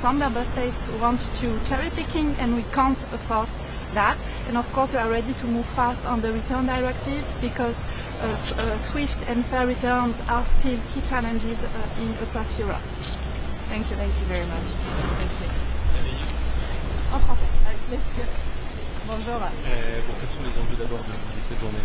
Some member states want to cherry picking, and we can't afford that. And of course, we are ready to move fast on the return directive because swift and fair returns are still key challenges across Europe. Thank you. Thank you very much. Thank you. En français, avec plaisir. Bonjour. Quels sont les enjeux d'abord de cette journée?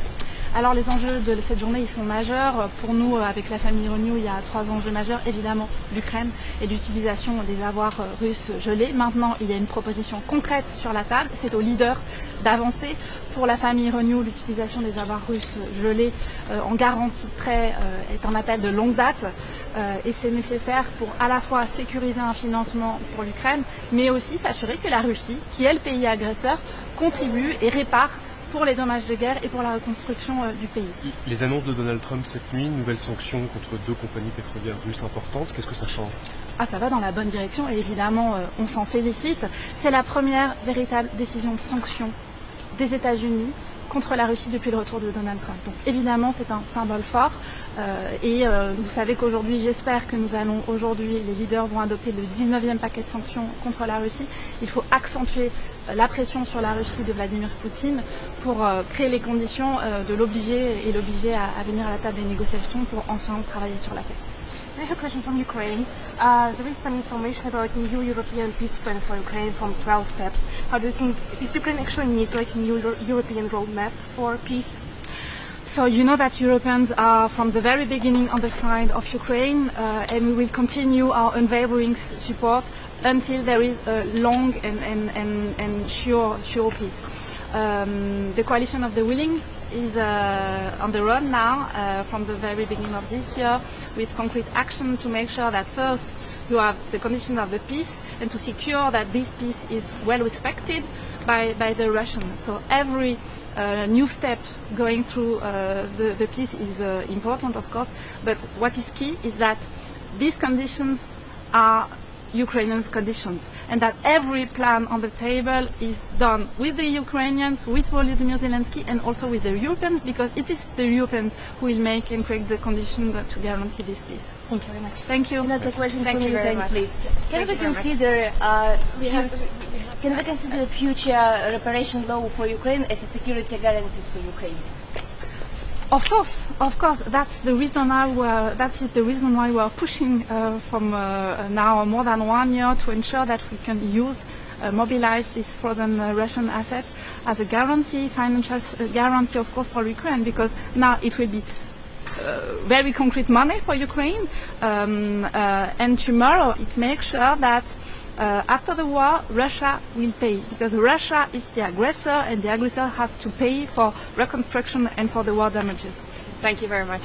Alors les enjeux de cette journée, ils sont majeurs. Pour nous, avec la famille Renew, il y a 3 enjeux majeurs. Évidemment, l'Ukraine et l'utilisation des avoirs russes gelés. Maintenant, il y a une proposition concrète sur la table. C'est aux leaders d'avancer. Pour la famille Renew, l'utilisation des avoirs russes gelés en garantie de prêt est un appel de longue date. Et c'est nécessaire pour à la fois sécuriser un financement pour l'Ukraine, mais aussi s'assurer que la Russie, qui est le pays agresseur, contribue et répare pour les dommages de guerre et pour la reconstruction du pays. Les annonces de Donald Trump cette nuit, nouvelles sanctions contre 2 compagnies pétrolières russes importantes, qu'est-ce que ça change? Ça va dans la bonne direction et évidemment on s'en félicite. C'est la première véritable décision de sanction des États-Unis contre la Russie depuis le retour de Donald Trump. Donc évidemment c'est un symbole fort et vous savez qu'aujourd'hui, j'espère que nous allons aujourd'hui, les leaders vont adopter le 19e paquet de sanctions contre la Russie. Il faut accentuer la pression sur la Russie de Vladimir Poutine pour créer les conditions de l'obliger à venir à la table des négociations pour enfin travailler sur la paix. I have a question from Ukraine. There is some information about new European peace plan for Ukraine from 12 steps. How do you think, does Ukraine actually need like a new European roadmap for peace? So you know that Europeans are from the very beginning on the side of Ukraine and we will continue our unwavering support until there is a long and sure peace. The coalition of the willing is on the run now from the very beginning of this year with concrete action to make sure that first you have the conditions of the peace and to secure that this peace is well respected by the Russians. So every new step going through the peace is important, of course, but what is key is that these conditions are Ukrainians' conditions and that every plan on the table is done with the Ukrainians, with Volodymyr Zelensky and also with the Europeans, because it is the Europeans who will make and create the conditions to guarantee this peace. Thank you very much. Thank you. Another question Thank from you very Ukraine, much. please. Can we consider future reparation law for Ukraine as a security guarantees for Ukraine? Of course, that's the reason why we are pushing from now more than 1 year to ensure that we can mobilize this frozen Russian asset as a guarantee, financial guarantee, of course, for Ukraine, because now it will be very concrete money for Ukraine, and tomorrow it makes sure that after the war, Russia will pay, because Russia is the aggressor and the aggressor has to pay for reconstruction and for the war damages. Thank you very much.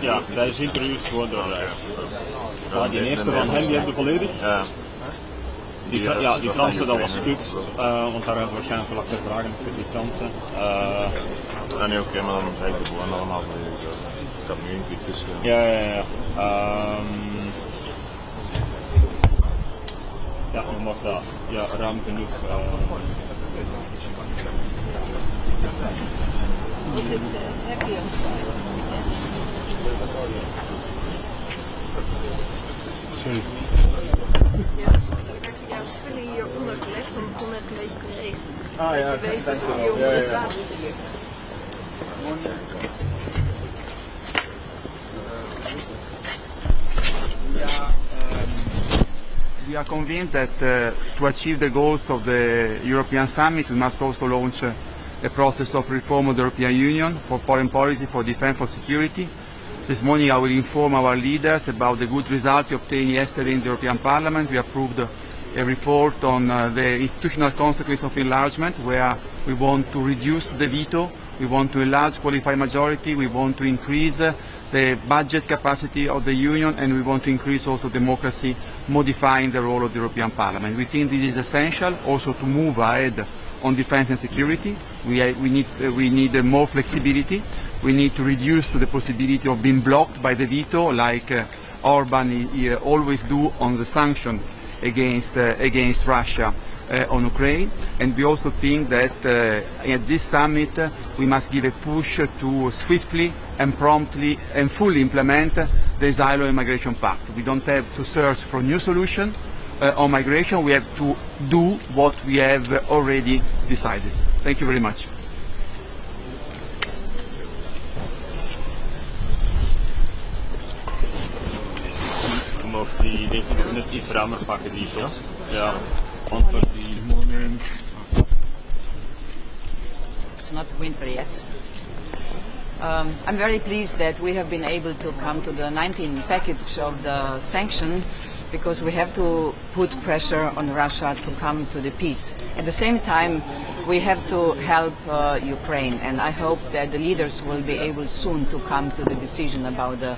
Ja, tijdens interviews gewoon doorrijden. Die eerste van hem, die hebben volledig. Die Franse, dat was kut, want daar hebben we waarschijnlijk wel achter vragen met die Fransen. Nee, oké, maar dan zijn we gewoon allemaal volledig. Ik heb nu een keer tussen. Ja, dan mag dat ruim genoeg. Is it happy? Sorry. Ja, vulling hieronder gelegd, want het kon net een beetje te regenen. Ja, dank je wel. Ja. We are convinced that to achieve the goals of the European Summit, we must also launch a process of reform of the European Union for foreign policy, for defence, for security. This morning I will inform our leaders about the good result we obtained yesterday in the European Parliament. We approved a report on the institutional consequence of enlargement, where we want to reduce the veto, we want to enlarge qualified majority, we want to increase the budget capacity of the Union, and we want to increase also democracy, modifying the role of the European Parliament. We think this is essential also to move ahead on defence and security. We need more flexibility. We need to reduce the possibility of being blocked by the veto, like Orban always do on the sanction against Russia on Ukraine. And we also think that at this summit we must give a push to swiftly and promptly and fully implement the Asylum and Migration Pact. We don't have to search for new solutions on migration. We have to do what we have already decided. Thank you very much. Mocht die denk ik net iets ruimer pakken die shot. Ja. Antwoord die. It's not winter yet. I'm very pleased that we have been able to come to the 19th package of the sanction, because we have to put pressure on Russia to come to the peace. At the same time, we have to help Ukraine, and I hope that the leaders will be able soon to come to the decision about the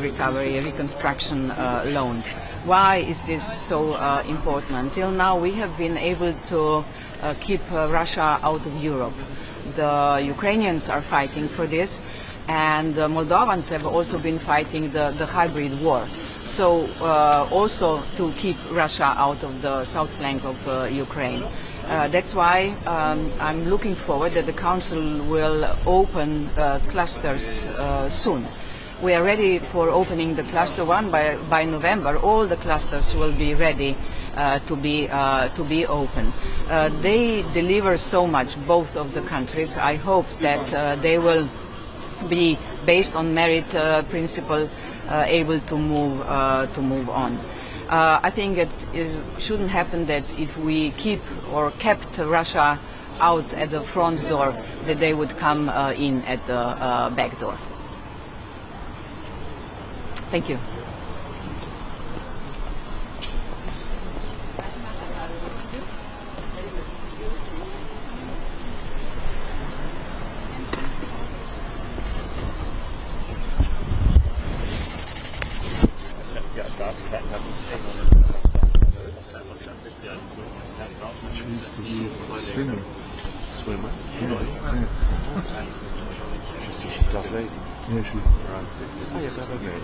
recovery, reconstruction loan. Why is this so important? Until now, we have been able to keep Russia out of Europe. The Ukrainians are fighting for this, and the Moldovans have also been fighting the hybrid war. So also to keep Russia out of the south flank of Ukraine. That's why I'm looking forward that the Council will open clusters soon. We are ready for opening the cluster 1 by November. All the clusters will be ready to be open. They deliver so much, both of the countries. I hope that they will be, based on merit principle, able to move on. I think it shouldn't happen that if we keep or kept Russia out at the front door, that they would come in at the back door. Thank you. Swimmer? She's a tough lady. Yeah, she's Around 6. Oh, yeah, that's okay.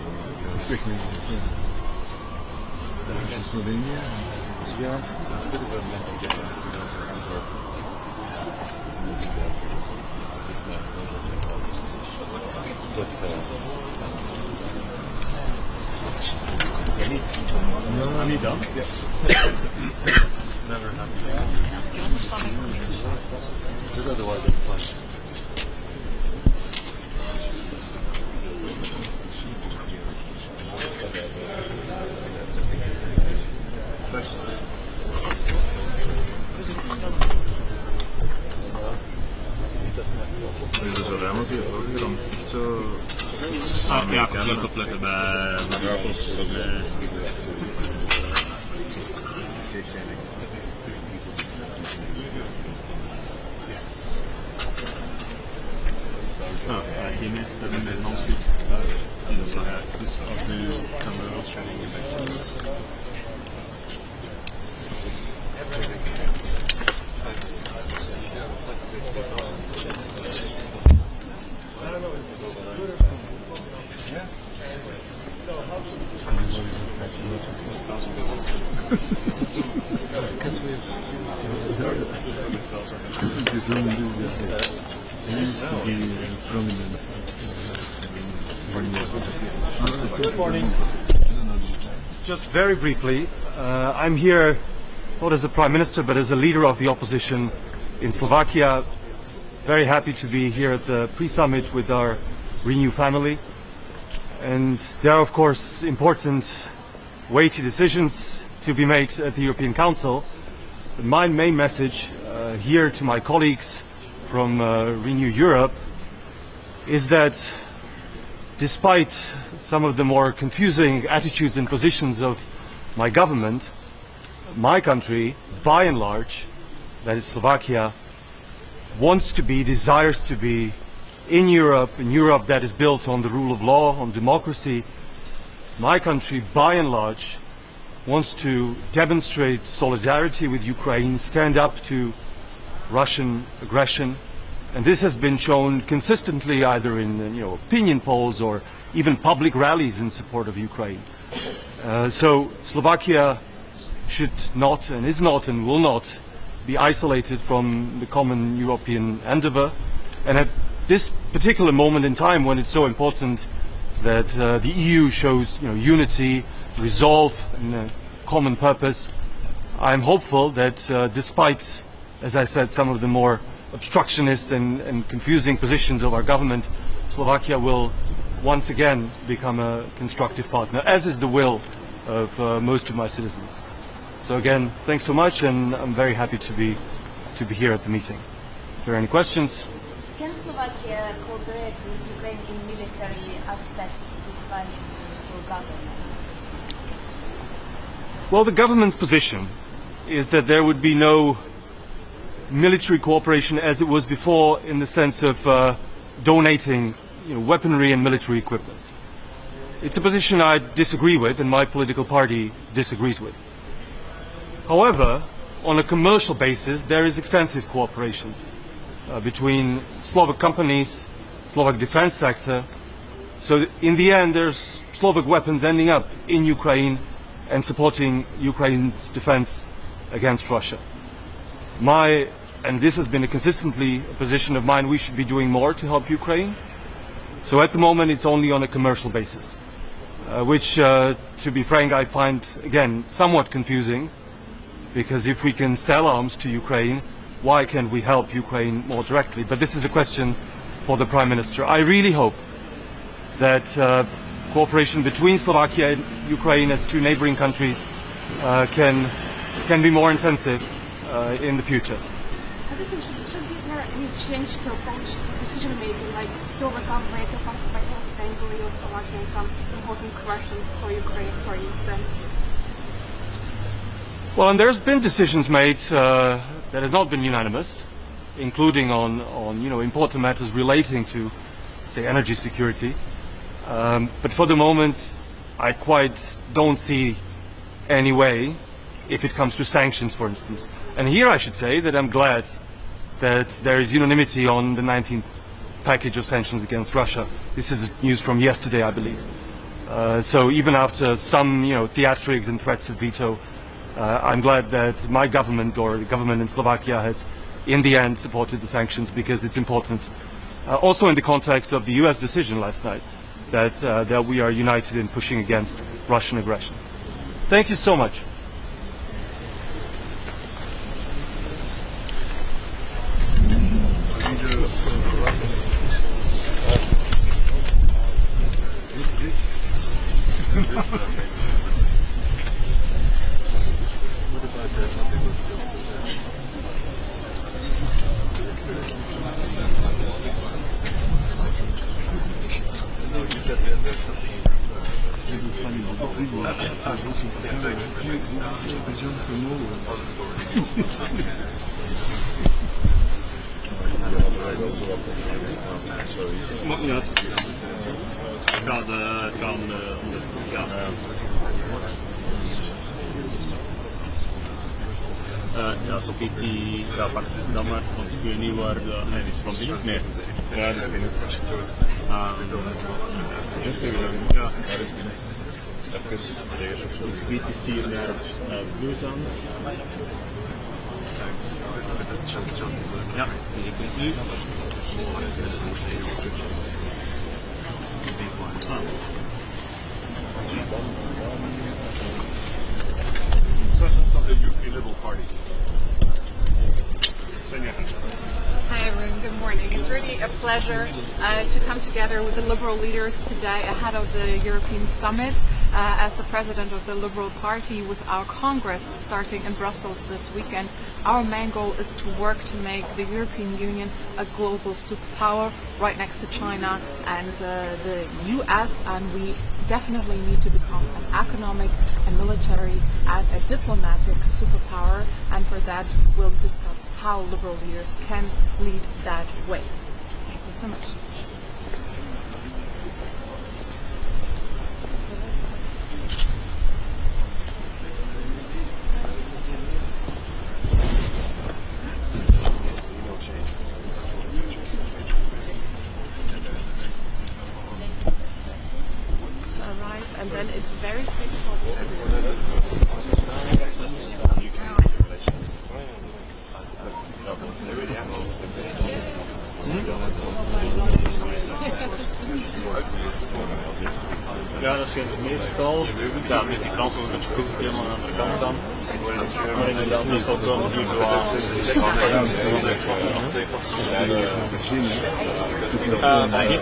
speaking English. She's Slovenia. Yeah, a bit of a messy guy. Are you done? Never happened. Otherwise, I'm fine. Ja, let opletten bij Marokko's. Die mensen met een handje. Dat is belangrijk. Dus ook nu gaan we Australië Good morning. Just very briefly, I'm here not as a Prime Minister but as a leader of the opposition in Slovakia. Very happy to be here at the pre-summit with our Renew family. And there are of course important weighty decisions to be made at the European Council. But my main message here to my colleagues from Renew Europe is that despite some of the more confusing attitudes and positions of my government, my country, by and large, that is Slovakia, wants to be, desires to be in Europe that is built on the rule of law, on democracy. My country, by and large, wants to demonstrate solidarity with Ukraine, stand up to Russian aggression, and this has been shown consistently either in opinion polls or even public rallies in support of Ukraine. So Slovakia should not and is not and will not be isolated from the common European endeavor. And at this particular moment in time, when it's so important that the EU shows unity, resolve and a common purpose, I'm hopeful that despite, as I said, some of the more obstructionist and confusing positions of our government, Slovakia will once again become a constructive partner, as is the will of most of my citizens. So again, thanks so much, and I'm very happy to be here at the meeting. If there are any questions? Can Slovakia cooperate with Ukraine in military aspects despite your government? Well, the government's position is that there would be no military cooperation as it was before, in the sense of donating weaponry and military equipment. It's a position I disagree with, and my political party disagrees with. However, on a commercial basis, there is extensive cooperation between Slovak companies, Slovak defense sector. So in the end, there's Slovak weapons ending up in Ukraine and supporting Ukraine's defense against Russia. And this has been a position of mine, we should be doing more to help Ukraine. So at the moment, it's only on a commercial basis, which, to be frank, I find, again, somewhat confusing, because if we can sell arms to Ukraine, why can't we help Ukraine more directly? But this is a question for the Prime Minister. I really hope that cooperation between Slovakia and Ukraine as two neighboring countries can be more intensive in the future. Should be there any change to approach to decision making, like to overcome later by Hungary or Slovakia in some important questions for Ukraine, for instance? Well, and there's been decisions made that has not been unanimous, including on important matters relating to, say, energy security. But for the moment, I quite don't see any way if it comes to sanctions, for instance. And here I should say that I'm glad that there is unanimity on the 19th package of sanctions against Russia. This is news from yesterday, I believe. So even after some theatrics and threats of veto, I'm glad that my government, or the government in Slovakia, has in the end supported the sanctions, because it's important, also in the context of the US decision last night, that we are united in pushing against Russian aggression. Thank you so much. Ja, så fick de de mest som skulle nu vara från Finland. Ja, det är fint. Just det, ja. Speedy steel naar Busan. Ja, die komt nu. Of the European Liberal Party. Hi everyone, good morning. It's really a pleasure to come together with the Liberal leaders today ahead of the European Summit. As the President of the Liberal Party, with our Congress starting in Brussels this weekend, our main goal is to work to make the European Union a global superpower right next to China and the US, and we definitely need to become an economic, a military and a diplomatic superpower, and for that we'll discuss how Liberal leaders can lead that way. Thank you so much. very quick for the Ja, dat schijnt meestal. Ja, met die Fransen met je koek helemaal aan de kant staan. Maar inderdaad, meestal komen die niet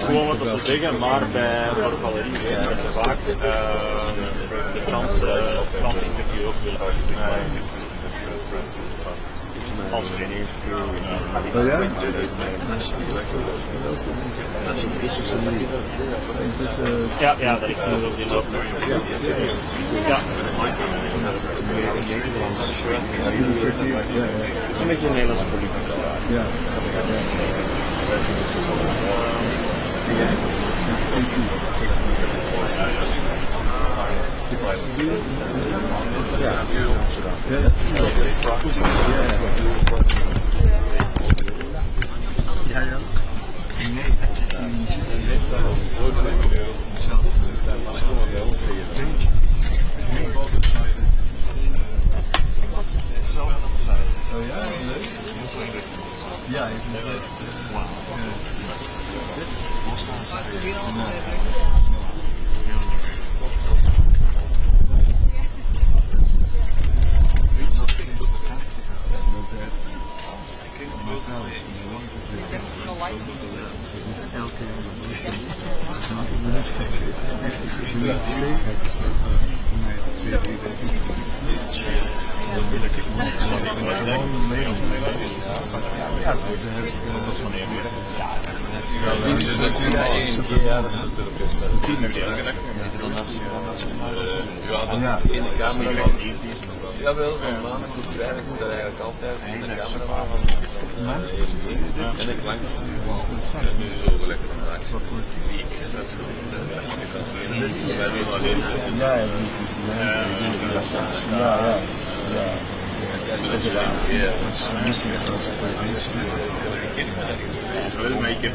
gewoon wat ze zeggen, maar voor de galerie dat ze vaak de Franse interview ook willen. Als trainer. Ja, dat ligt op die loop. Ja. Het is een beetje een Nederlandse politica. Ja. In de cameraman. Jawel, van maandag tot vrijdag is dat eigenlijk altijd in de cameraman. En ik langs. En nu is overleg vandaag. Wij willen alleen zitten. Wel, maar ik heb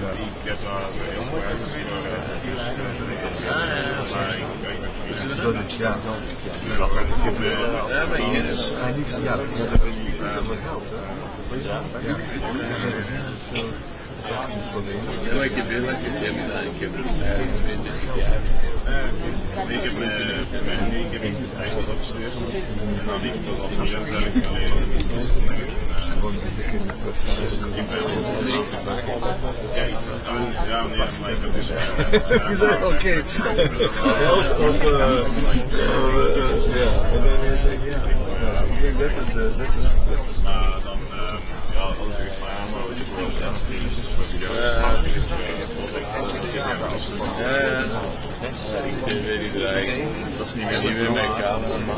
Okay. Dat is niet meer mijn kamer, maar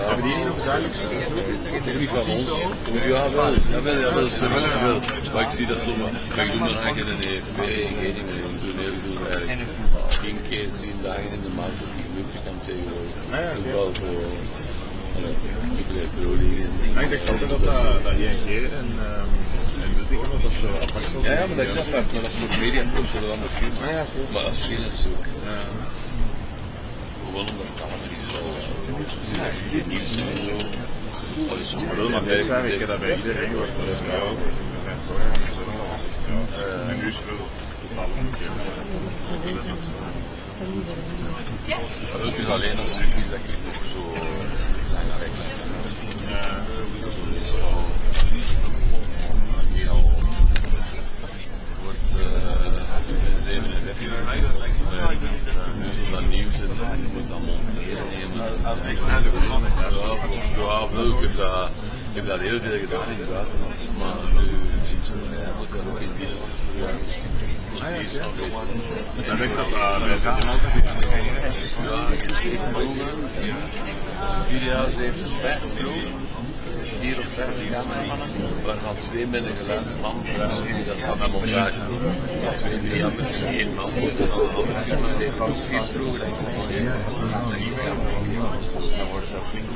hebben die niet nog duidelijk niet van ons? Ja, wel. Maar ik zie dat zomaar. Maar ik doe dan eigenlijk in een geen ding meer. Ik doe eigenlijk 10 keer 10 dagen in de maand op die minuten kan tegenwoordig. Wel voor ik dacht altijd dat ING en dat zo apart was. Ja, maar dat is apart, maar dat is voor de media en zo dan nog goed. Maar dat is verschillend zo. Gewoon omdat het allemaal niet zo nieuws en zo. Maar ik heb dat bij iedereen wordt. En nu is het totaal omgekeerd. Het is alleen als het is dat ik nog zo belangrijk wordt 37 nu is dat nieuws en dan moet dat monteren. Ik heb dat heel veel gedaan in het buitenland, maar nu moet dat ook in binnen. Dan denk ik dat bij Julia heeft 5 ploegen, 4 of 5 cameramannen, waarvan 2 met een geluidsman, die dat aan de montage doen. 2 dan met 1 man, en dan 4 ploegen, denk ik. Dan wordt het flink.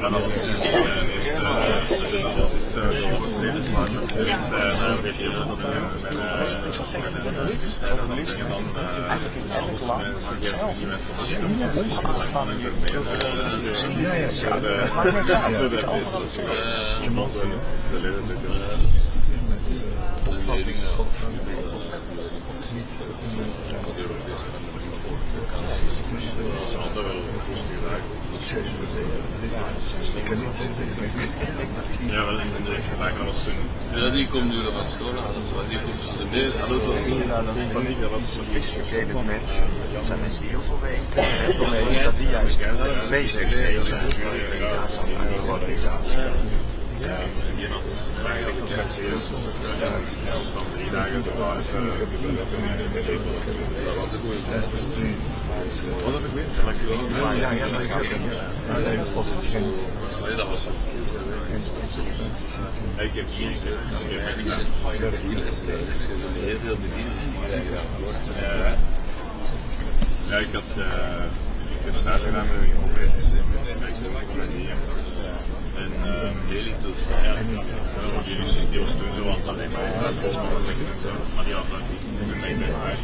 Ja, die komt nu nog aan school halen, die komt de meeste. Dat was sophisticated mensen. Dus dat zijn mensen die heel veel weten. En heel veel weten dat die juist de meest extreem zijn aan die organisatie. Wat heb ik weer? Dat was ik heb hier heel veel bediening. Ja, ik heb staat gedaan met een operatie. En deelingtoestel. Ja, die was toen zo aan het alleen maar die had dat niet mee met huis.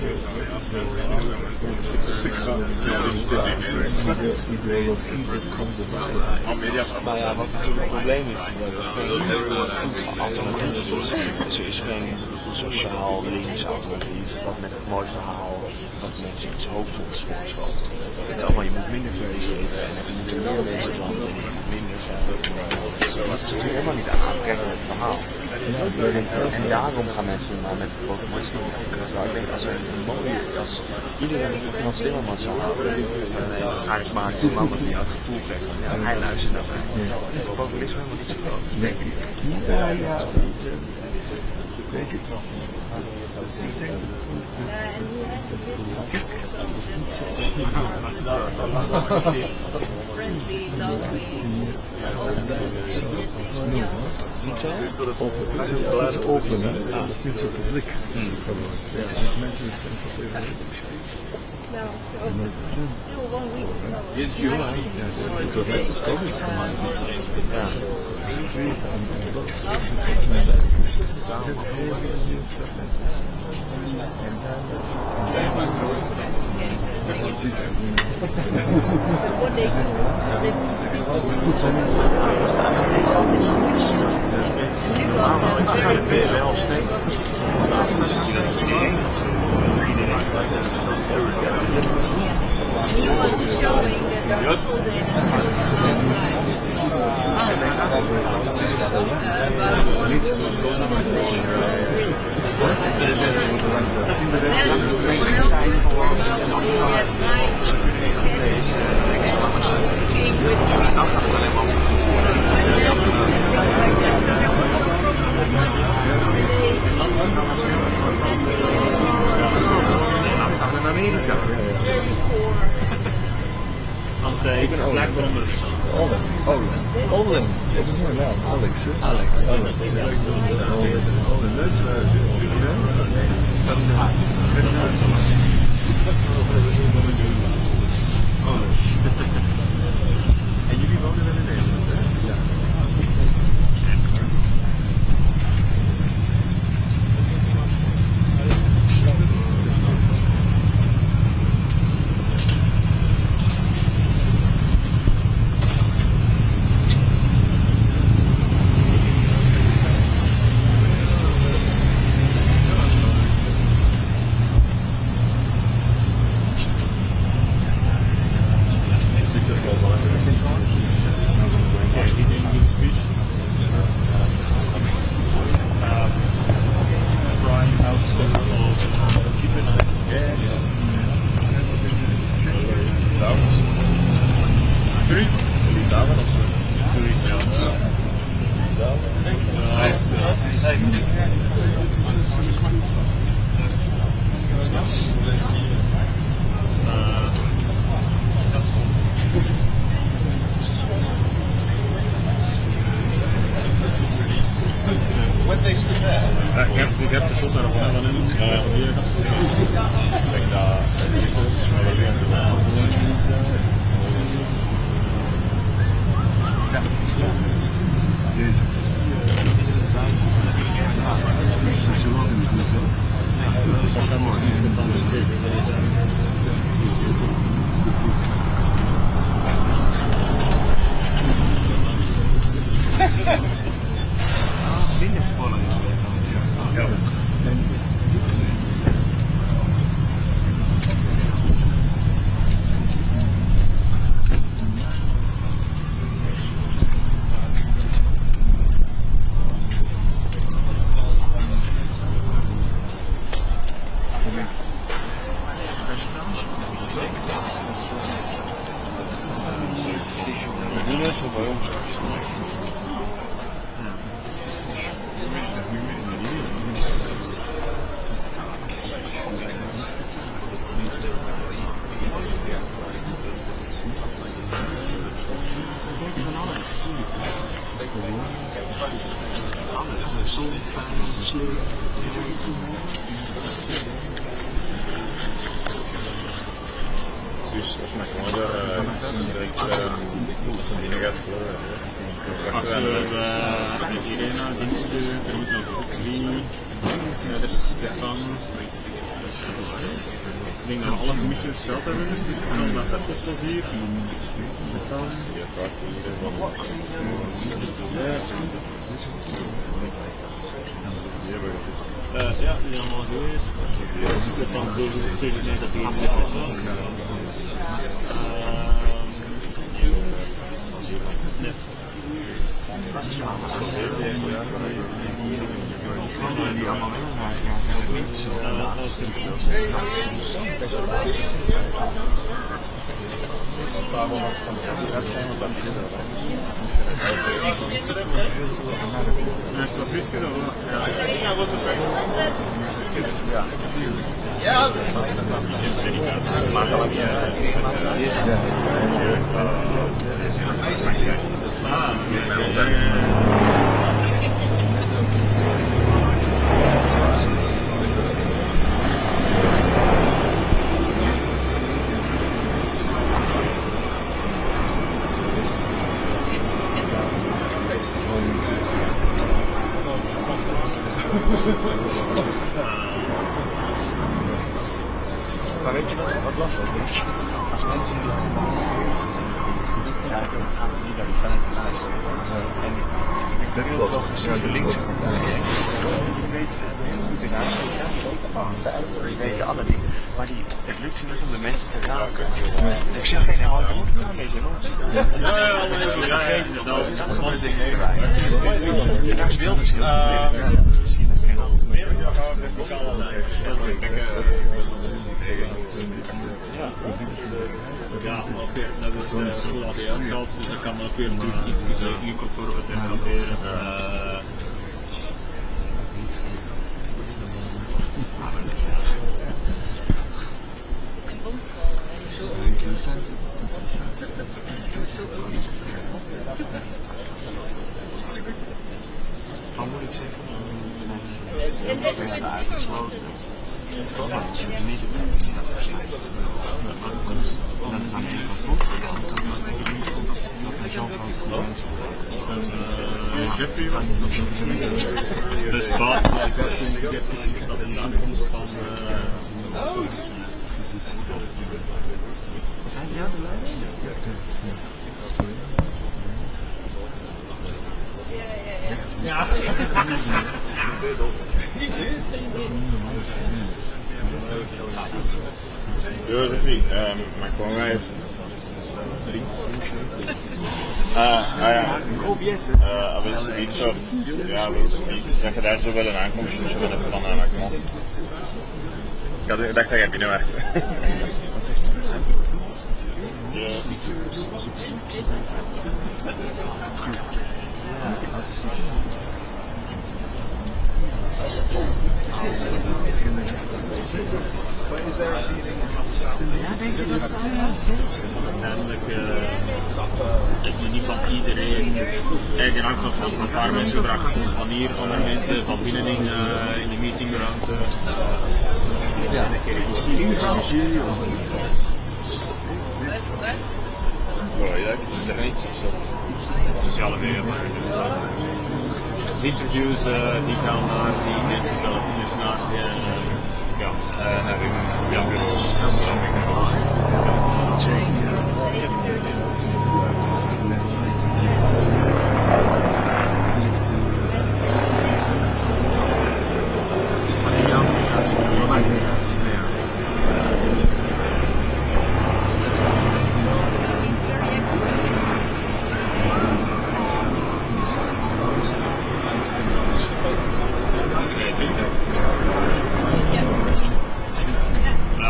Nou ja, wat natuurlijk het probleem is, er is geen sociaal links alternatief, wat met het mooi verhaal, wat mensen iets hoopvols voorschot. Het is allemaal, je moet minder vlees eten en er moeten meer mensen het land in, minder geld. Dat is natuurlijk helemaal niet een aantrekkelijk verhaal. En daarom gaan mensen maar met het populisme. Terwijl ik denk als er een mooie, als iedereen van Frans Timmermans zou houden, een charismatische man als die aan het gevoel krijgt van ja, hij luistert naar mij. Is het populisme helemaal niet zo groot? Denk ik. Ja. Weet je wel. Ik denk niet zo? Dat is open, hè? Dat is niet zo publiek. Mensen is Still 1 week. Yes, you are. Ja, because it's COVID for my ja. Street He was showing that in Amerika. Ik ben Black Bombers. Olin. Dat is mijn naam. Alex. En jullie wonen wel in Nederland, hè? Ja. Dus als mijn moeder als ze binnen gaat voor als Irena, diensten, er moet nog 3, Stefan. Ik denk dat we alle commissies gehad hebben. Dan naar Fertus was hier. Ja, die zijn allemaal geweest. Stefan zegt nee dat hij geen Stefan was. Net. Die allemaal Hij is wat frisker dan wel. Ja, wat is het? Ja. Maar dan heb je maar weet je wat lastig is? Als mensen dit gemotiveerd krijgen, dan gaan ze niet naar die feiten luisteren. En ik wil dat de linkse partijen, die weten heel goed in Uitspraak, die weten alle feiten, die weten alle dingen, maar het lukt ze niet om de mensen te raken. Ik zeg geen emotie, een beetje emotie. Dat gebeurt dingen te weinig. En daar speelt dus heel veel misschien dat geen ja, oké, dat is school ABS gehad, dus dat kan ook weer natuurlijk iets incorporeren en proberen. Wat moet ik zeggen? Mensen uitgesloten. Niet dat is aan de ene kant goed. Dat er zo'n grote mensen Jeffrey was dus baat dat in de aankomst van zijn die aan de lijst? Ja. Ja, dat is niet. Maar gewoon wij heeft aber das ist nicht so, ja, dat je daar zo wel een aankomst tussen willen van aankomen. Ik dacht dat jij binnenwerkt. Wat zeg je? Ja. Ja, denk je dat uiteindelijk is het niet van iedereen. Het hangt nog van een paar mensen gebracht van hier, andere mensen van binnen in de meetingruimte. Ja, sociale media. Interviews die gaan naar die mensen zelf dus naar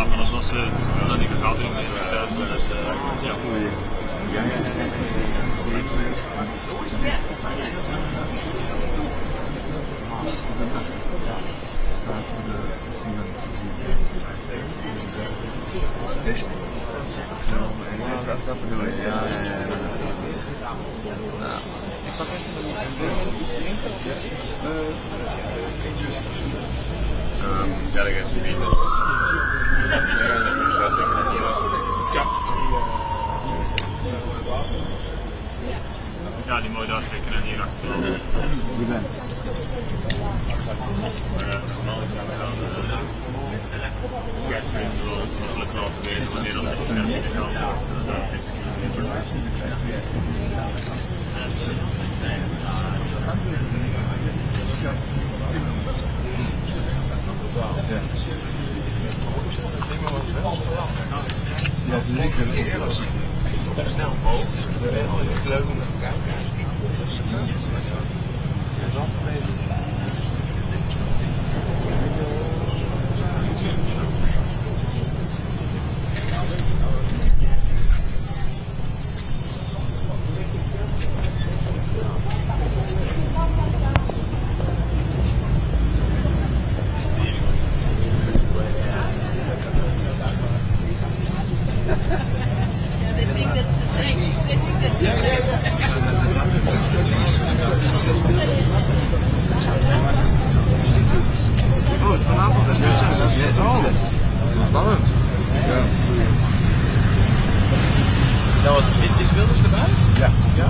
van als was dat die vergadering Dat bedoel ik, ja. Delegates niet. Ja. Ja, die mooi daar trekken en hier achter. Bedankt. Normaal is dat dan mogelijk wel te weten wanneer dat is en die kan Ja, zeker. Snel boos. Leuk om naar te kijken. Is Wilders erbij? Ja. Ja?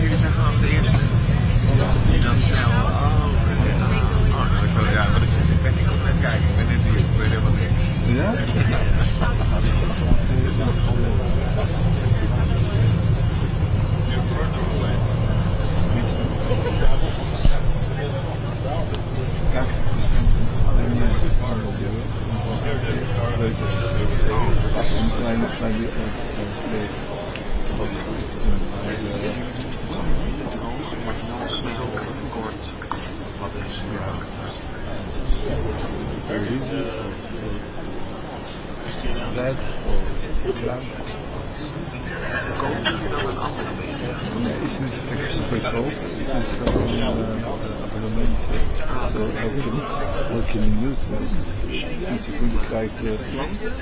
Jullie zijn vanaf de eerste die dan snel. Ja, wat ik zeg, ik ben niet goed met kijken. Ik ben net hier, ik weet helemaal niks. Ja? Kijk, we zijn alleen juist het warm op je. Een kleine marginaal snel en kort. Wat is Koop je dan een andere media? Nee, is niet echt verkoop. Het is gewoon een abonnement. Zo elke minuut, 10 seconden krijg je Klanten?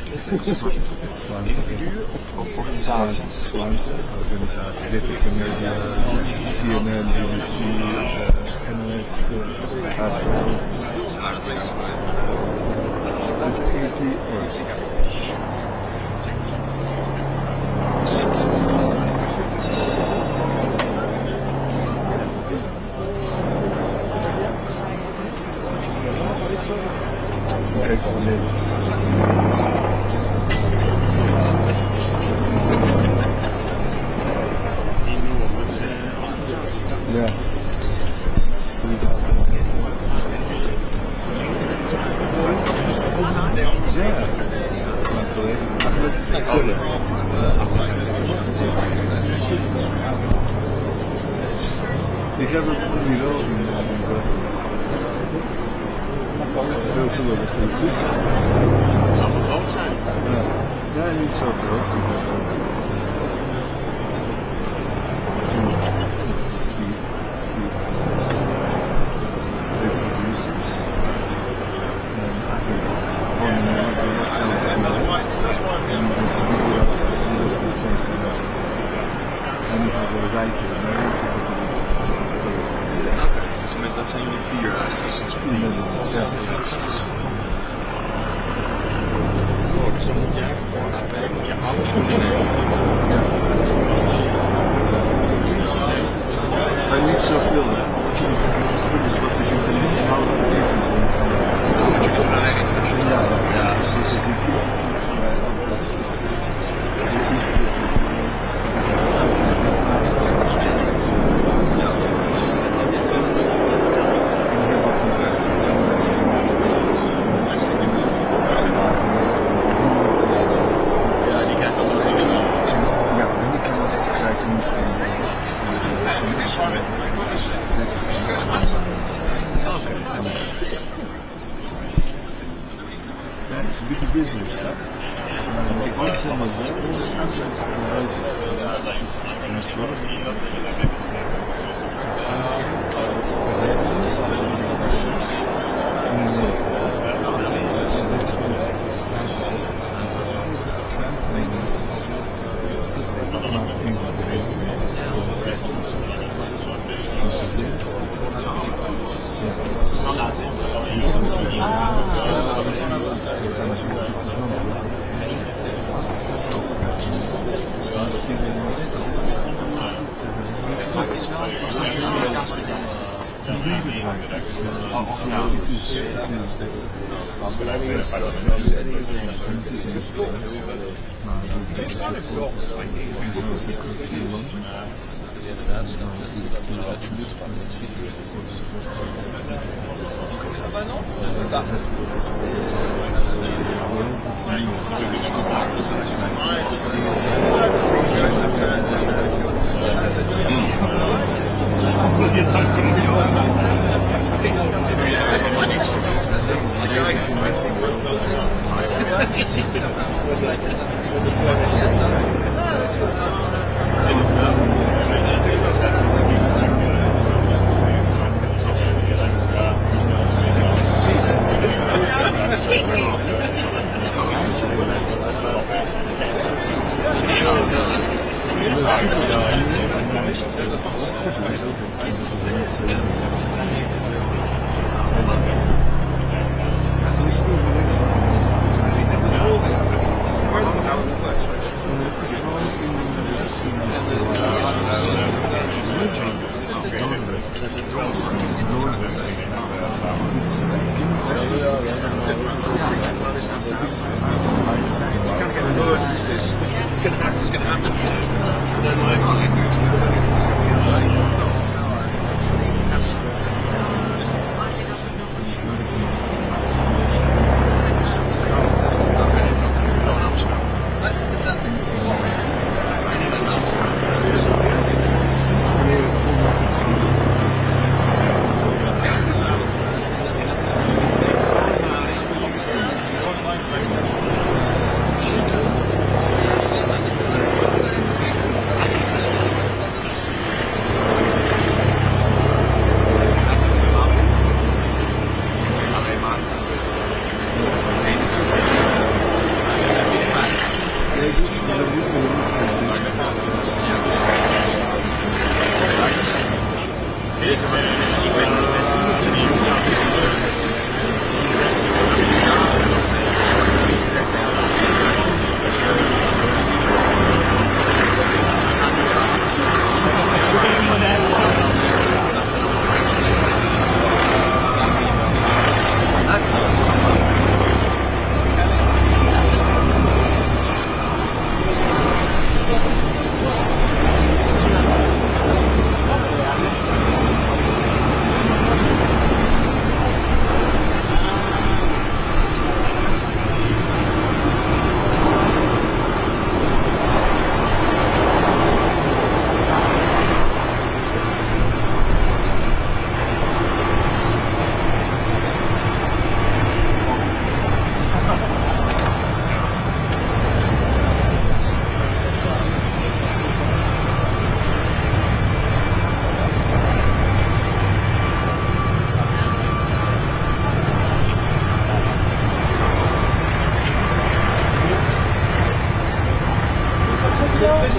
Individuen of organisaties? Klanten, organisaties. DPG Media, CNN, BBC, NOS, RTL. Dat is AQ1B. Kijk zo links. Ja. Ik heb het nu wel in Brussels. Heel veel op het goed. Het zal wel groot zijn. Ja, niet zo groot. rijken, maar weet je wat er Oké, dat zijn jullie 4 eigenlijk sinds ja. Oh, dus dan moet jij voor AP, moet je alles overnemen. Ja. Maar niet zoveel, hè? Het is wat dus internationaal betekent. Dus dat je kan rijden internationaal. Ja, precies. Het is iets dat is interessant voor de mensen. En heel wat contracten. Ja, die krijgt allemaal extra. Ja, en die kan ook krijgen misschien. Ja, it's a big business, huh? Once in a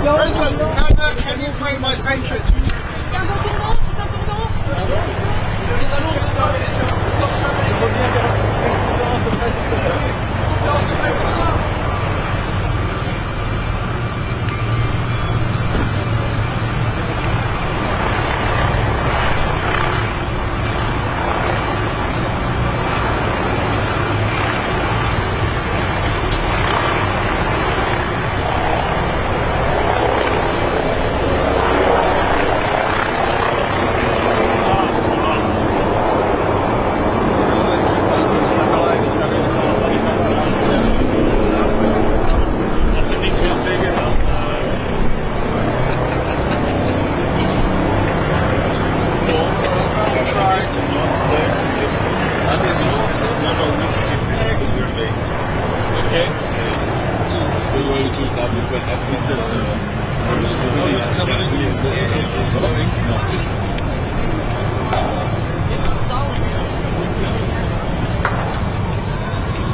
President, can you claim my patron?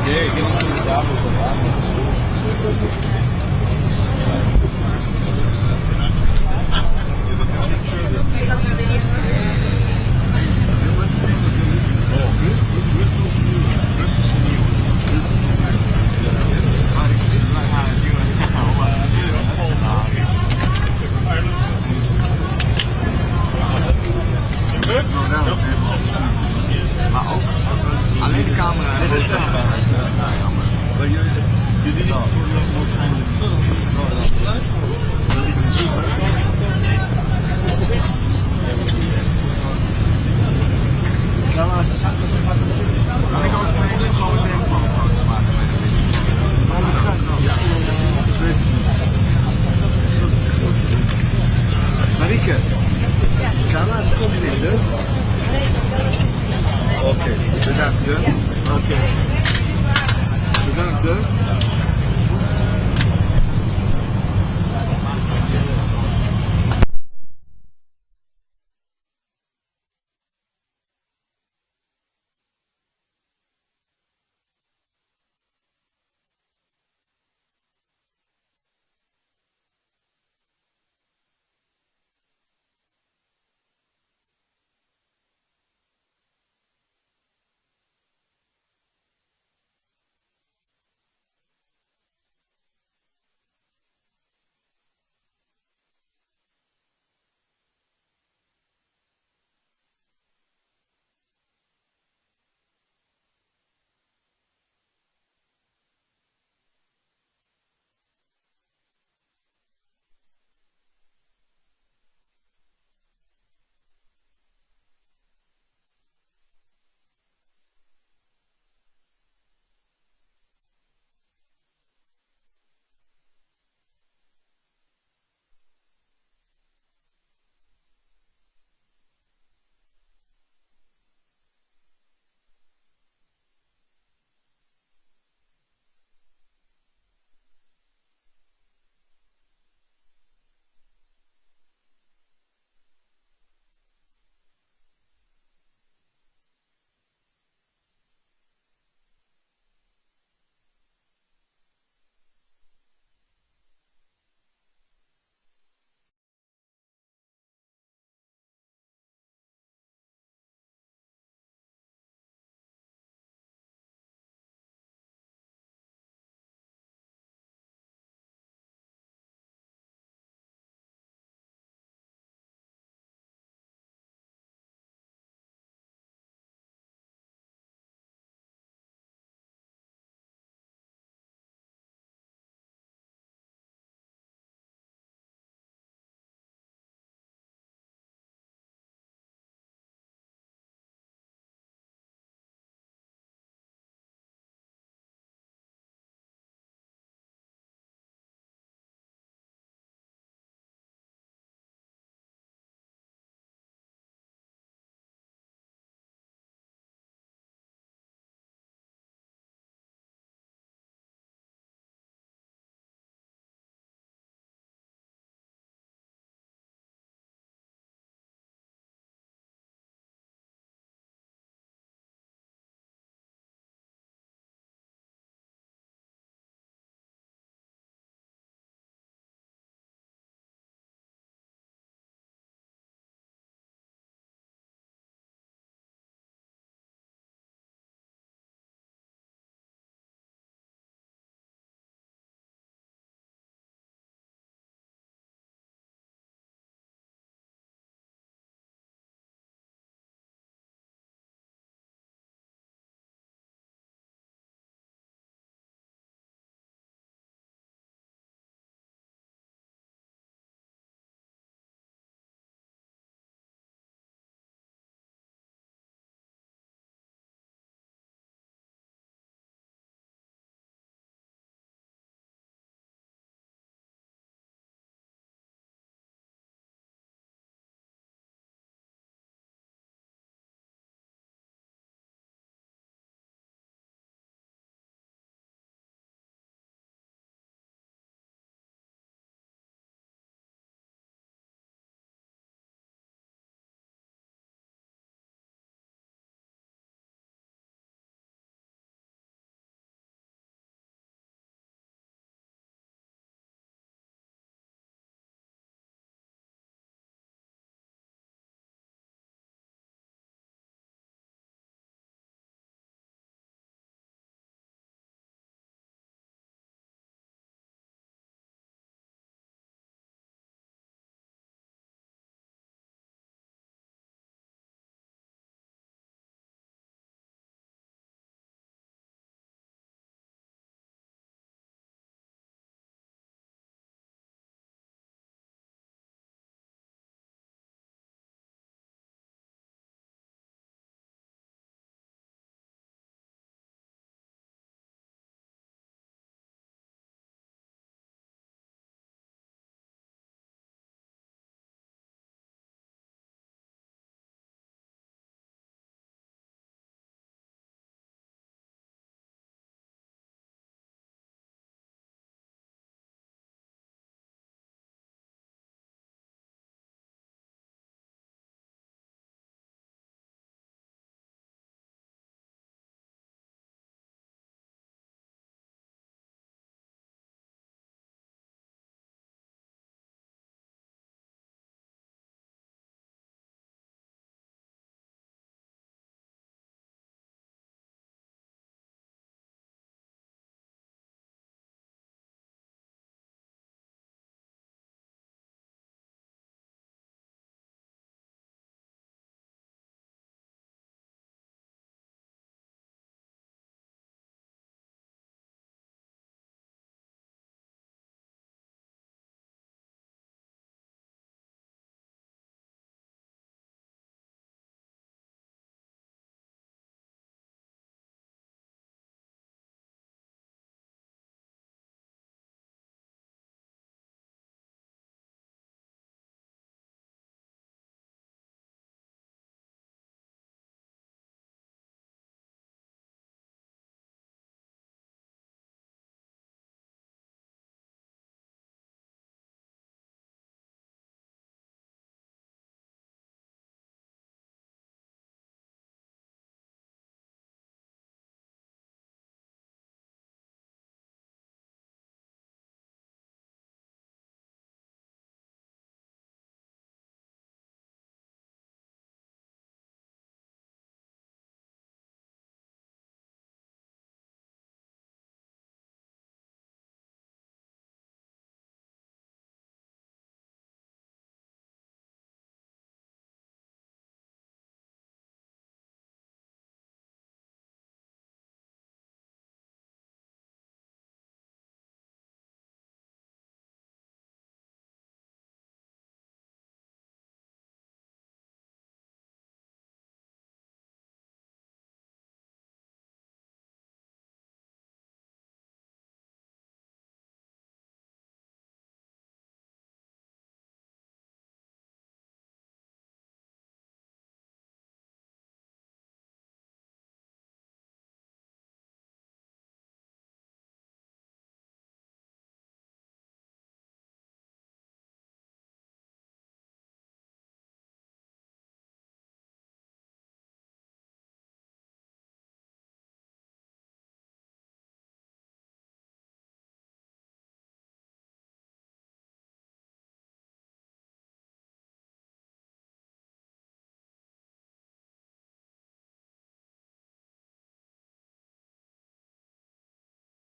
Nee, ik heb niet de tafel gedaan.